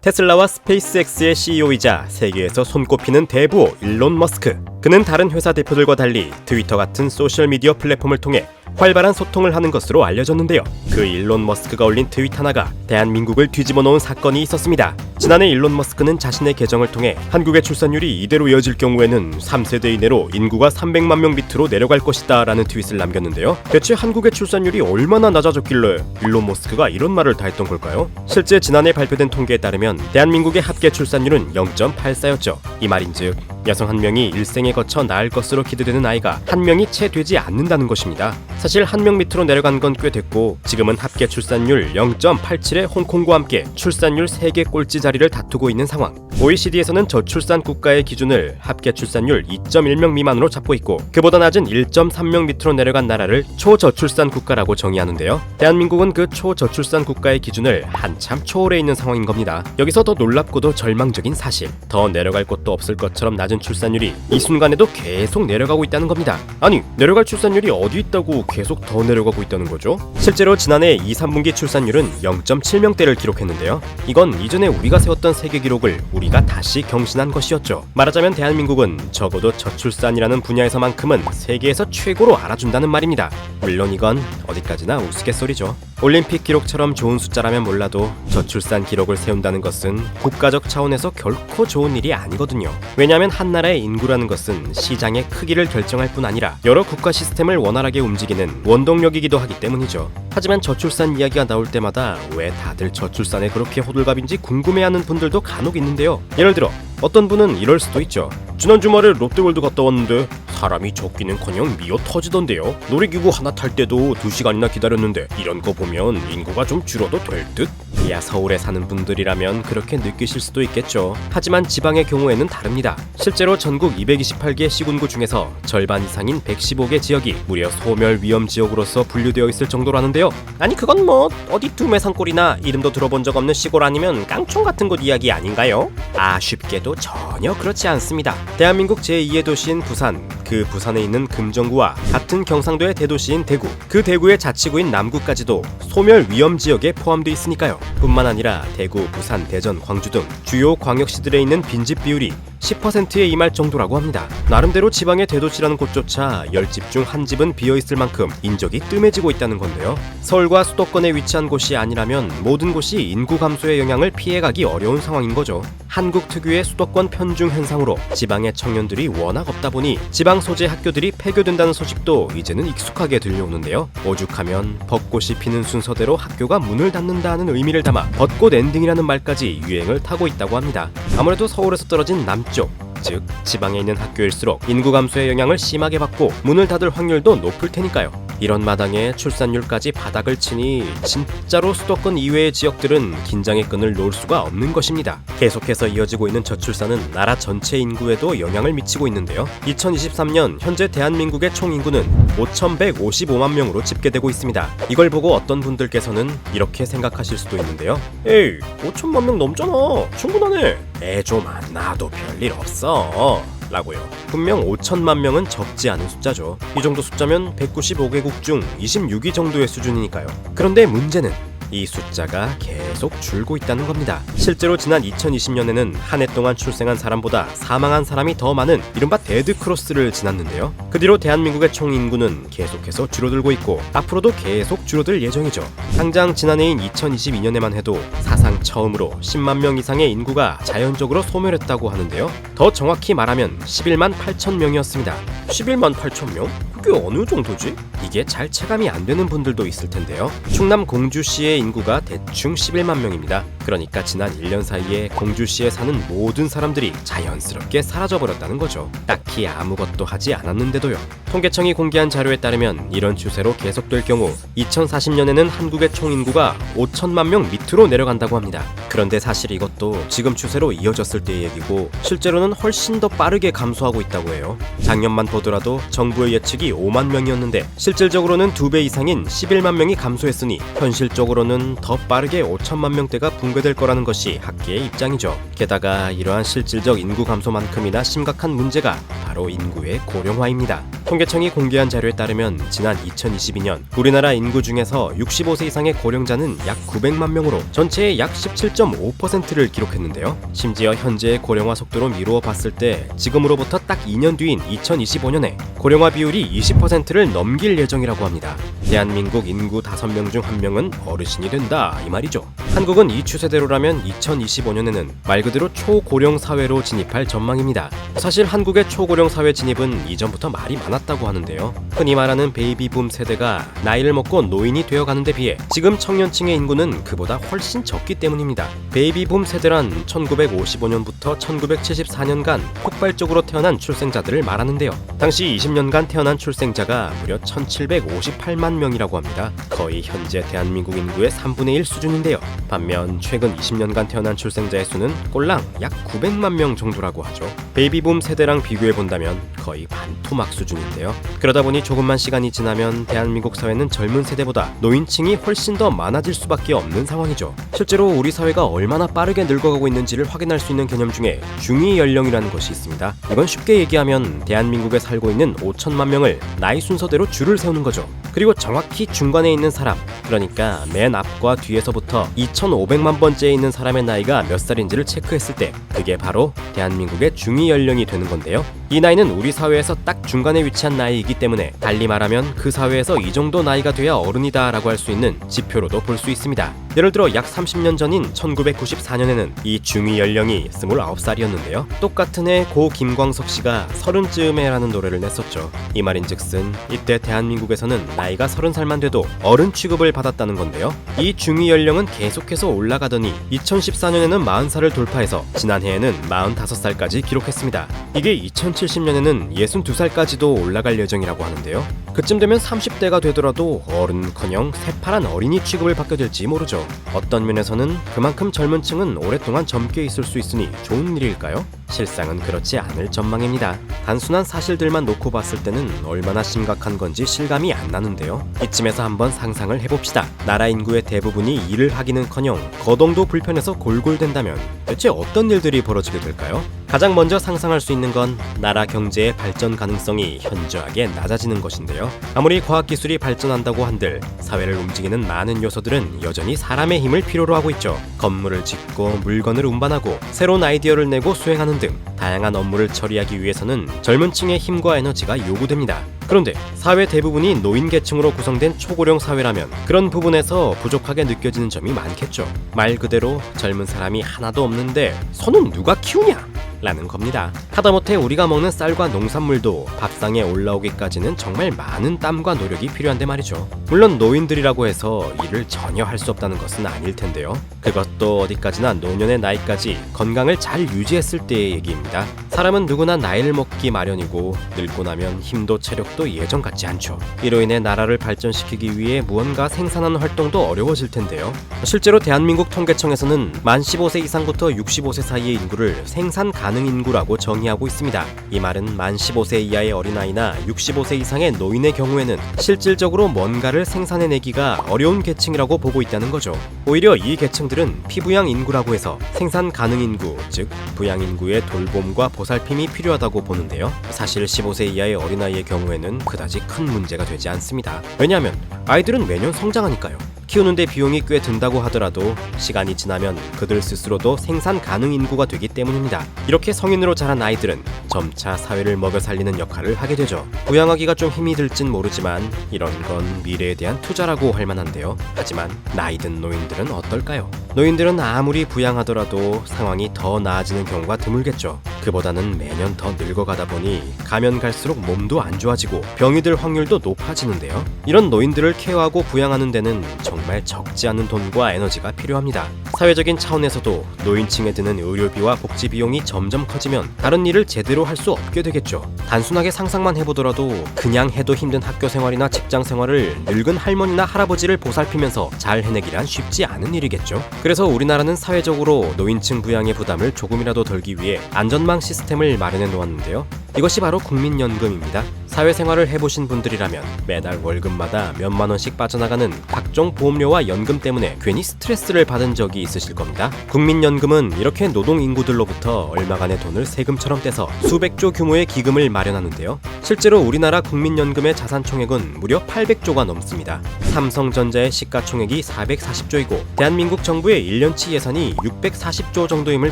테슬라와 스페이스X의 CEO이자 세계에서 손꼽히는 대부호 일론 머스크. 그는 다른 회사 대표들과 달리 트위터 같은 소셜미디어 플랫폼을 통해 활발한 소통을 하는 것으로 알려졌는데요. 그 일론 머스크가 올린 트윗 하나가 대한민국을 뒤집어 놓은 사건이 있었습니다. 지난해 일론 머스크는 자신의 계정을 통해 한국의 출산율이 이대로 이어질 경우에는 3세대 이내로 인구가 300만 명 밑으로 내려갈 것이다 라는 트윗을 남겼는데요. 대체 한국의 출산율이 얼마나 낮아졌길래 일론 머스크가 이런 말을 다 했던 걸까요? 실제 지난해 발표된 통계에 따르면 대한민국의 합계 출산율은 0.84였죠. 이 말인즉 여성 한 명이 일생에 거쳐 낳을 것으로 기대되는 아이가 한 명이 채 되지 않는다는 것입니다. 사실 한 명 밑으로 내려간 건 꽤 됐고 지금은 합계 출산율 0.87의 홍콩과 함께 출산율 세계 꼴찌 자리를 다투고 있는 상황. OECD에서는 저출산 국가의 기준을 합계 출산율 2.1명 미만으로 잡고 있고 그보다 낮은 1.3명 밑으로 내려간 나라를 초저출산 국가라고 정의하는데요. 대한민국은 그 초저출산 국가의 기준을 한참 초월해 있는 상황인 겁니다. 여기서 더 놀랍고도 절망적인 사실, 더 내려갈 곳도 없을 것처럼 낮은 출산율이 이 순간에도 계속 내려가고 있다는 겁니다. 아니, 내려갈 출산율이 어디 있다고 계속 더 내려가고 있다는 거죠? 실제로 지난해 2, 3분기 출산율은 0.7명대를 기록했는데요. 이건 이전에 우리가 세웠던 세계 기록을 우리가 다시 경신한 것이었죠. 말하자면 대한민국은 적어도 저출산이라는 분야에서만큼은 세계에서 최고로 알아준다는 말입니다. 물론 이건 어디까지나 우스갯소리죠. 올림픽 기록처럼 좋은 숫자라면 몰라도 저출산 기록을 세운다는 것은 국가적 차원에서 결코 좋은 일이 아니거든요. 왜냐하면 한 나라의 인구라는 것은 시장의 크기를 결정할 뿐 아니라 여러 국가 시스템을 원활하게 움직이는 원동력이기도 하기 때문이죠. 하지만 저출산 이야기가 나올 때마다 왜 다들 저출산에 그렇게 호들갑인지 궁금해하는 분들도 간혹 있는데요. 예를 들어 어떤 분은 이럴 수도 있죠. 지난 주말에 롯데월드 갔다 왔는데 사람이 적기는커녕 미어 터지던데요. 놀이기구 하나 탈 때도 2시간이나 기다렸는데 이런 거 보면 인구가 좀 줄어도 될 듯? 이야 서울에 사는 분들이라면 그렇게 느끼실 수도 있겠죠. 하지만 지방의 경우에는 다릅니다. 실제로 전국 228개 시군구 중에서 절반 이상인 115개 지역이 무려 소멸 위험 지역으로서 분류되어 있을 정도라는데요. 아니 그건 뭐 어디 두메산골이나 이름도 들어본 적 없는 시골 아니면 깡총 같은 곳 이야기 아닌가요? 아쉽게도 전혀 그렇지 않습니다. 대한민국 제2의 도시인 부산, 그 부산에 있는 금정구와 같은 경상도의 대도시인 대구, 그 대구의 자치구인 남구까지도 소멸 위험 지역에 포함되어 있으니까요. 뿐만 아니라 대구, 부산, 대전, 광주 등 주요 광역시들에 있는 빈집 비율이 10%에 임할 정도라고 합니다. 나름대로 지방의 대도시라는 곳조차 10집 중 한 집은 비어있을 만큼 인적이 뜸해지고 있다는 건데요. 서울과 수도권에 위치한 곳이 아니라면 모든 곳이 인구 감소의 영향을 피해가기 어려운 상황인 거죠. 한국 특유의 수도권 편중 현상으로 지방의 청년들이 워낙 없다 보니 지방 소재 학교들이 폐교된다는 소식도 이제는 익숙하게 들려오는데요. 오죽하면 벚꽃이 피는 순서대로 학교가 문을 닫는다는 의미를 담아 벚꽃 엔딩이라는 말까지 유행을 타고 있다고 합니다. 아무래도 서울에서 떨어진 남쪽, 즉 지방에 있는 학교일수록 인구 감소의 영향을 심하게 받고 문을 닫을 확률도 높을 테니까요. 이런 마당에 출산율까지 바닥을 치니 진짜로 수도권 이외의 지역들은 긴장의 끈을 놓을 수가 없는 것입니다. 계속해서 이어지고 있는 저출산은 나라 전체 인구에도 영향을 미치고 있는데요. 2023년 현재 대한민국의 총 인구는 5,155만 명으로 집계되고 있습니다. 이걸 보고 어떤 분들께서는 이렇게 생각하실 수도 있는데요. 에이, 5천만 명 넘잖아. 충분하네. 좀 안 나도 별일 없어. 라고요. 분명 5천만 명은 적지 않은 숫자죠. 이 정도 숫자면 195개국 중 26위 정도의 수준이니까요. 그런데 문제는 이 숫자가 계속 줄고 있다는 겁니다. 실제로 지난 2020년에는 한 해 동안 출생한 사람보다 사망한 사람이 더 많은 이른바 데드크로스를 지났는데요. 그 뒤로 대한민국의 총 인구는 계속해서 줄어들고 있고 앞으로도 계속 줄어들 예정이죠. 당장 지난해인 2022년에만 해도 사상 처음으로 10만 명 이상의 인구가 자연적으로 소멸했다고 하는데요. 더 정확히 말하면 11만 8천 명이었습니다. 11만 8천 명? 그게 어느 정도지? 이게 잘 체감이 안 되는 분들도 있을 텐데요. 충남 공주시의 인구가 대충 11만 명입니다. 그러니까 지난 1년 사이에 공주시에 사는 모든 사람들이 자연스럽게 사라져버렸다는 거죠. 딱히 아무것도 하지 않았는데도요. 통계청이 공개한 자료에 따르면 이런 추세로 계속될 경우 2040년에는 한국의 총 인구가 5천만 명 밑으로 내려간다고 합니다. 그런데 사실 이것도 지금 추세로 이어졌을 때의 얘기고 실제로는 훨씬 더 빠르게 감소하고 있다고 해요. 작년만 보더라도 정부의 예측이 5만 명이었는데 실질적으로는 2배 이상인 11만 명이 감소했으니 현실적으로는 더 빠르게 5천만 명대가 붕괴될 거라는 것이 학계의 입장이죠. 게다가 이러한 실질적 인구 감소만큼이나 심각한 문제가 바로 인구의 고령화입니다. 통계청이 공개한 자료에 따르면 지난 2022년 우리나라 인구 중에서 65세 이상의 고령자는 약 900만 명으로 전체의 약 17.5%를 기록했는데요. 심지어 현재의 고령화 속도로 미루어 봤을 때 지금으로부터 딱 2년 뒤인 2025년에 고령화 비율이 20%를 넘길 예정이라고 합니다. 대한민국 인구 5명 중 1명은 어르신이 된다 이 말이죠. 한국은 이 추세대로라면 2025년에는 말 그대로 초고령 사회로 진입할 전망입니다. 사실 한국의 초고령 사회 진입은 이전부터 말이 많았다고 하는데요. 흔히 말하는 베이비붐 세대가 나이를 먹고 노인이 되어가는 데 비해 지금 청년층의 인구는 그보다 훨씬 적기 때문입니다. 베이비붐 세대란 1955년부터 1974년간 폭발적으로 태어난 출생자들을 말하는데요. 당시 20년간 태어난 출생자가 무려 1758만 명이라고 합니다. 거의 현재 대한민국 인구의 3분의 1 수준인데요. 반면 최근 20년간 태어난 출생자의 수는 꼴랑 약 900만 명 정도라고 하죠. 베이비붐 세대랑 비교해본다면 거의 반토막 수준인데요. 그러다 보니 조금만 시간이 지나면 대한민국 사회는 젊은 세대보다 노인층이 훨씬 더 많아질 수밖에 없는 상황이죠. 실제로 우리 사회가 얼마나 빠르게 늙어가고 있는지를 확인할 수 있는 개념 중에 중위 연령이라는 것이 있습니다. 이건 쉽게 얘기하면 대한민국에 살고 있는 5천만 명을 나이 순서대로 줄을 세우는 거죠. 그리고 정확히 중간에 있는 사람, 그러니까 맨 앞과 뒤에서부터 2,500만 번째에 있는 사람의 나이가 몇 살인지를 체크했을 때 그게 바로 대한민국의 중위 연령이 되는 건데요. 이 나이는 우리 사회에서 딱 중간에 위치한 나이이기 때문에 달리 말하면 그 사회에서 이 정도 나이가 돼야 어른이다 라고 할 수 있는 지표로도 볼 수 있습니다. 예를 들어 약 30년 전인 1994년에는 이 중위 연령이 29살이었는데요. 똑같은 해 고 김광석 씨가 30쯤에 라는 노래를 냈었죠. 이 말인즉슨 이때 대한민국에서는 나이가 30살만 돼도 어른 취급을 받았다는 건데요. 이 중위 연령은 계속해서 올라가더니 2014년에는 40살을 돌파해서 지난해에는 45살까지 기록했습니다. 이게 2070년에는 62살까지도 올라갈 예정이라고 하는데요. 그쯤 되면 30대가 되더라도 어른커녕 새파란 어린이 취급을 받게 될지 모르죠. 어떤 면에서는 그만큼 젊은 층은 오랫동안 젊게 있을 수 있으니 좋은 일일까요? 실상은 그렇지 않을 전망입니다. 단순한 사실들만 놓고 봤을 때는 얼마나 심각한 건지 실감이 안 나는데요. 이쯤에서 한번 상상을 해봅시다. 나라 인구의 대부분이 일을 하기는커녕 거동도 불편해서 골골댄다면 대체 어떤 일들이 벌어지게 될까요? 가장 먼저 상상할 수 있는 건 나라 경제의 발전 가능성이 현저하게 낮아지는 것인데요. 아무리 과학기술이 발전한다고 한들 사회를 움직이는 많은 요소들은 여전히 사람의 힘을 필요로 하고 있죠. 건물을 짓고 물건을 운반하고 새로운 아이디어를 내고 수행하는 등 다양한 업무를 처리하기 위해서는 젊은 층의 힘과 에너지가 요구됩니다. 그런데 사회 대부분이 노인 계층으로 구성된 초고령 사회라면 그런 부분에서 부족하게 느껴지는 점이 많겠죠. 말 그대로 젊은 사람이 하나도 없는데 소는 누가 키우냐? 라는 겁니다. 하다못해 우리가 먹는 쌀과 농산물도 밥상에 올라오기까지는 정말 많은 땀과 노력이 필요한데 말이죠. 물론 노인들이라고 해서 일을 전혀 할 수 없다는 것은 아닐 텐데요. 그것도 어디까지나 노년의 나이까지 건강을 잘 유지했을 때의 얘기입니다. 사람은 누구나 나이를 먹기 마련이고 늙고 나면 힘도 체력도 예전 같지 않죠. 이로 인해 나라를 발전시키기 위해 무언가 생산하는 활동도 어려워질 텐데요. 실제로 대한민국 통계청에서는 만 15세 이상부터 65세 사이의 인구를 생산 가능 인구라고 정의하고 있습니다. 이 말은 만 15세 이하의 어린아이나 65세 이상의 노인의 경우에는 실질적으로 뭔가를 생산해내기가 어려운 계층이라고 보고 있다는 거죠. 오히려 이 계층들은 피부양 인구라고 해서 생산 가능 인구, 즉 부양 인구의 돌봄과 보살핌이 필요하다고 보는데요. 사실 15세 이하의 어린아이의 경우에는 그다지 큰 문제가 되지 않습니다. 왜냐하면 아이들은 매년 성장하니까요. 키우는데 비용이 꽤 든다고 하더라도 시간이 지나면 그들 스스로도 생산 가능 인구가 되기 때문입니다. 이렇게 성인으로 자란 아이들은 점차 사회를 먹여 살리는 역할을 하게 되죠. 부양하기가 좀 힘이 들진 모르지만 이런 건 미래에 대한 투자라고 할 만한데요. 하지만 나이 든 노인들은 어떨까요? 노인들은 아무리 부양하더라도 상황이 더 나아지는 경우가 드물겠죠. 그보다는 매년 더 늙어가다 보니 가면 갈수록 몸도 안 좋아지고 병이 들 확률도 높아지는데요. 이런 노인들을 케어하고 부양하는 데는 정말 적지 않은 돈과 에너지가 필요합니다. 사회적인 차원에서도 노인층에 드는 의료비와 복지 비용이 점점 커지면 다른 일을 제대로 할 수 없게 되겠죠. 단순하게 상상만 해보더라도 그냥 해도 힘든 학교 생활이나 직장 생활을 늙은 할머니나 할아버지를 보살피면서 잘 해내기란 쉽지 않은 일이겠죠. 그래서 우리나라는 사회적으로 노인층 부양의 부담을 조금이라도 덜기 위해 안전망 시스템을 마련해 놓았는데요. 이것이 바로 국민연금입니다. 사회생활을 해보신 분들이라면 매달 월급마다 몇만 원씩 빠져나가는 각종 보험료와 연금 때문에 괜히 스트레스를 받은 적이 있으실 겁니다. 국민연금은 이렇게 노동인구들로부터 얼마간의 돈을 세금처럼 떼서 수백조 규모의 기금을 마련하는데요. 실제로 우리나라 국민연금의 자산총액은 무려 800조가 넘습니다. 삼성전자의 시가총액이 440조이고 대한민국 정부의 1년치 예산이 640조 정도임을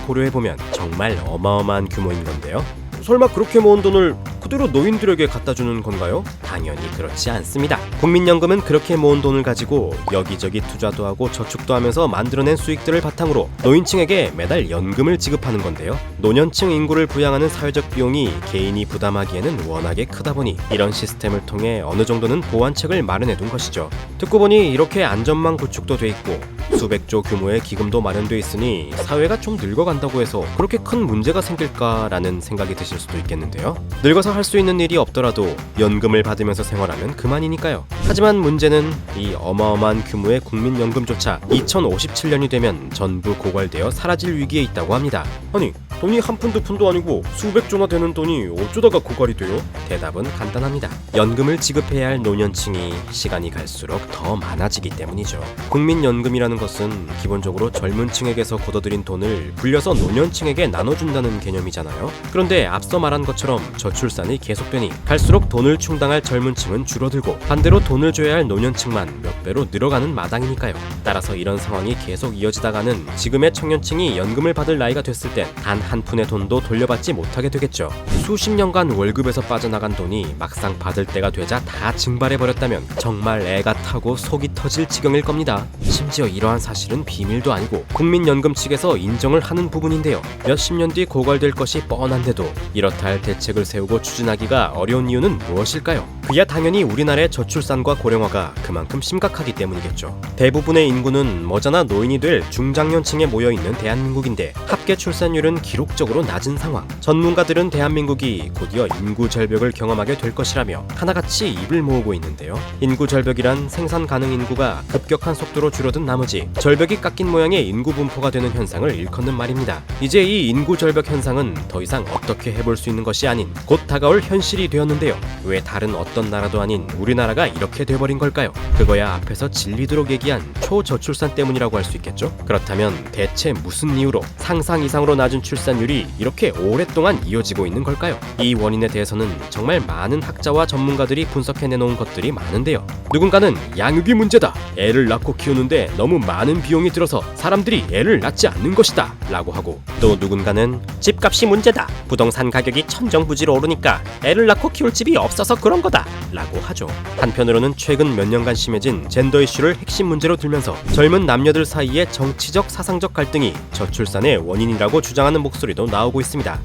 고려해보면 정말 어마어마한 규모인 건데요. 설마 그렇게 모은 돈을 그대로 노인들에게 갖다 주는 건가요? 당연히 그렇지 않습니다. 국민연금은 그렇게 모은 돈을 가지고 여기저기 투자도 하고 저축도 하면서 만들어낸 수익들을 바탕으로 노인층에게 매달 연금을 지급하는 건데요. 노년층 인구를 부양하는 사회적 비용이 개인이 부담하기에는 워낙에 크다 보니 이런 시스템을 통해 어느 정도는 보완책을 마련해둔 것이죠. 듣고 보니 이렇게 안전망 구축도 돼 있고 수백조 규모의 기금도 마련돼 있으니 사회가 좀 늙어간다고 해서 그렇게 큰 문제가 생길까라는 생각이 드실 수도 있겠는데요. 늙어서 할 수 있는 일이 없더라도 연금을 받으면서 생활하면 그만이니까요. 하지만 문제는 이 어마어마한 규모의 국민연금조차 2057년이 되면 전부 고갈되어 사라질 위기에 있다고 합니다. 아니, 돈이 한 푼 두 푼도 아니고 수백조나 되는 돈이 어쩌다가 고갈이 돼요? 대답은 간단합니다. 연금을 지급해야 할 노년층이 시간이 갈수록 더 많아지기 때문이죠. 국민연금이라는 것은 기본적으로 젊은 층에게서 걷어들인 돈을 불려서 노년층에게 나눠준다는 개념이잖아요. 그런데 앞서 말한 것처럼 저출산이 계속되니 갈수록 돈을 충당할 젊은 층은 줄어들고 반대로 돈을 줘야 할 노년층만 몇 배로 늘어가는 마당이니까요. 따라서 이런 상황이 계속 이어지다가는 지금의 청년층이 연금을 받을 나이가 됐을 땐 단 한 푼의 돈도 돌려받지 못하게 되겠죠. 수십 년간 월급에서 빠져나간 돈이 막상 받을 때가 되자 다 증발해버렸다면 정말 애가 타고 속이 터질 지경일 겁니다. 심지어 이러한 사실은 비밀도 아니고 국민연금 측에서 인정을 하는 부분인데요. 몇십 년 뒤 고갈될 것이 뻔한데도 이렇다 할 대책을 세우고 추진하기가 어려운 이유는 무엇일까요? 그야 당연히 우리나라의 저출산과 고령화가 그만큼 심각하기 때문이겠죠. 대부분의 인구는 머지않아 노인이 될 중장년층에 모여있는 대한민국인데 합계 출산율은 기록적으로 낮은 상황. 전문가들은 대한민국이 곧이어 인구 절벽을 경험하게 될 것이라며 하나같이 입을 모으고 있는데요. 인구 절벽이란 생산 가능 인구가 급격한 속도로 줄어든 나머지 절벽이 깎인 모양의 인구 분포가 되는 현상을 일컫는 말입니다. 이제 이 인구 절벽 현상은 더 이상 어떻게 해볼 수 있는 것이 아닌 곧 다가올 현실이 되었는데요. 왜 다른 어떤 나라도 아닌 우리나라가 이렇게 돼버린 걸까요? 그거야 앞에서 질리도록 얘기한 초저출산 때문이라고 할 수 있겠죠? 그렇다면 대체 무슨 이유로 상상 이상으로 낮은 출산율이 이렇게 오랫동안 이어지고 있는 걸까요? 이 원인에 대해서는 정말 많은 학자와 전문가들이 분석해내놓은 것들이 많은데요. 누군가는 양육이 문제다. 애를 낳고 키우는데 너무 많은 비용이 들어서 사람들이 애를 낳지 않는 것이다 라고 하고, 또 누군가는 집값이 문제다. 부동산 가격이 천정부지로 오르니까 애를 낳고 키울 집이 없어서 그런 거다 라고 하죠. 한편으로는 최근 몇 년간 심해진 젠더 이슈를 핵심 문제로 들면서 젊은 남녀들 사이의 정치적 사상적 갈등이 저출산의 원인이라고 주장하는 목소리도 나오고 있습니다.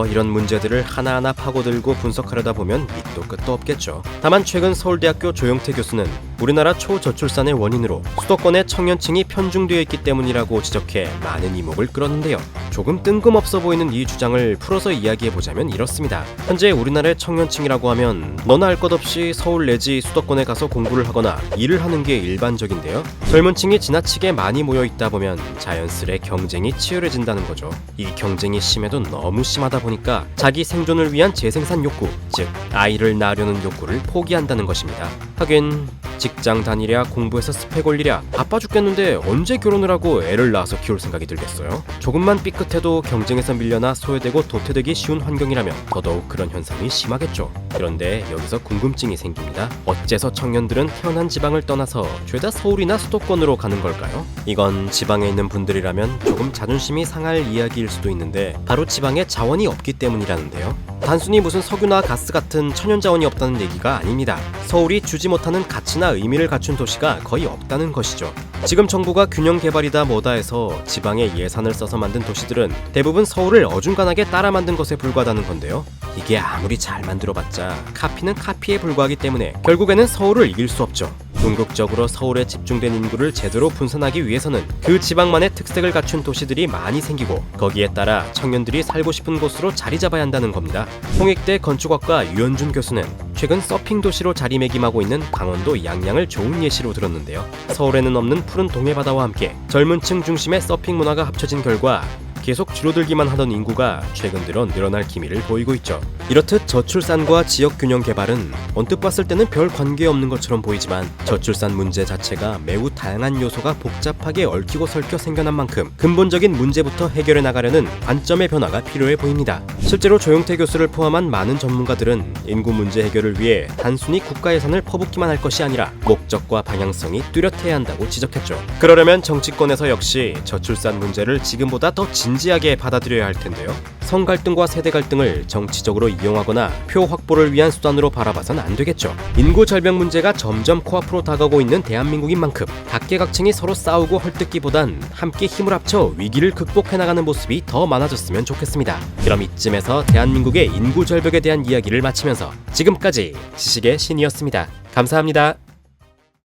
이런 문제들을 하나하나 파고들고 분석하려다 보면 밑도 끝도 없겠죠. 다만 최근 서울대학교 조영태 교수는 우리나라 초저출산의 원인으로 수도권의 청년층이 편중되어 있기 때문이라고 지적해 많은 이목을 끌었는데요. 조금 뜬금없어 보이는 이 주장을 풀어서 이야기해보자면 이렇습니다. 현재 우리나라의 청년층이라고 하면 너나 할 것 없이 서울 내지 수도권에 가서 공부를 하거나 일을 하는 게 일반적인데요. 젊은 층이 지나치게 많이 모여 있다 보면 자연스레 경쟁이 치열해진다는 거죠. 이 경쟁이 심해도 너무 심하다 보니까 자기 생존을 위한 재생산 욕구, 즉 아이를 낳으려는 욕구를 포기한다는 것입니다. 하긴 직장 다니랴 공부해서 스펙 올리랴 바빠 죽겠는데 언제 결혼을 하고 애를 낳아서 키울 생각이 들겠어요? 조금만 삐끗해도 경쟁에서 밀려나 소외되고 도태되기 쉬운 환경이라면 더더욱 그런 현상이 심하겠죠. 그런데 여기서 궁금증이 생깁니다. 어째서 청년들은 태어난 지방을 떠나서 죄다 서울이나 수도권으로 가는 걸까요? 이건 지방에 있는 분들이라면 조금 자존심이 상할 이야기일 수도 있는데 바로 지방에 자원이 없기 때문이라는데요. 단순히 무슨 석유나 가스 같은 천연 자원이 없다는 얘기가 아닙니다. 서울이 주지 못하는 가치나 의미를 갖춘 도시가 거의 없다는 것이죠. 지금 정부가 균형 개발이다 뭐다 해서 지방에 예산을 써서 만든 도시들은 대부분 서울을 어중간하게 따라 만든 것에 불과하다는 건데요. 이게 아무리 잘 만들어봤자 카피는 카피에 불과하기 때문에 결국에는 서울을 이길 수 없죠. 궁극적으로 서울에 집중된 인구를 제대로 분산하기 위해서는 그 지방만의 특색을 갖춘 도시들이 많이 생기고 거기에 따라 청년들이 살고 싶은 곳으로 자리 잡아야 한다는 겁니다. 홍익대 건축학과 유현준 교수는 최근 서핑 도시로 자리매김하고 있는 강원도 양양을 좋은 예시로 들었는데요. 서울에는 없는 푸른 동해바다와 함께 젊은 층 중심의 서핑 문화가 합쳐진 결과 계속 줄어들기만 하던 인구가 최근 들어 늘어날 기미를 보이고 있죠. 이렇듯 저출산과 지역 균형 개발은 언뜻 봤을 때는 별 관계없는 것처럼 보이지만 저출산 문제 자체가 매우 다양한 요소가 복잡하게 얽히고 설켜 생겨난 만큼 근본적인 문제부터 해결해 나가려는 관점의 변화가 필요해 보입니다. 실제로 조용태 교수를 포함한 많은 전문가들은 인구 문제 해결을 위해 단순히 국가 예산을 퍼붓기만 할 것이 아니라 목적과 방향성이 뚜렷해야 한다고 지적했죠. 그러려면 정치권에서 역시 저출산 문제를 지금보다 더 진지하게 받아들여야 할 텐데요. 성 갈등과 세대 갈등을 정치적으로 이용하거나 표 확보를 위한 수단으로 바라봐선 안 되겠죠. 인구 절벽 문제가 점점 코앞으로 다가오고 있는 대한민국인 만큼 각계각층이 서로 싸우고 헐뜯기보단 함께 힘을 합쳐 위기를 극복해 나가는 모습이 더 많아졌으면 좋겠습니다. 그럼 이쯤에서 대한민국의 인구 절벽에 대한 이야기를 마치면서 지금까지 지식의 신이었습니다. 감사합니다.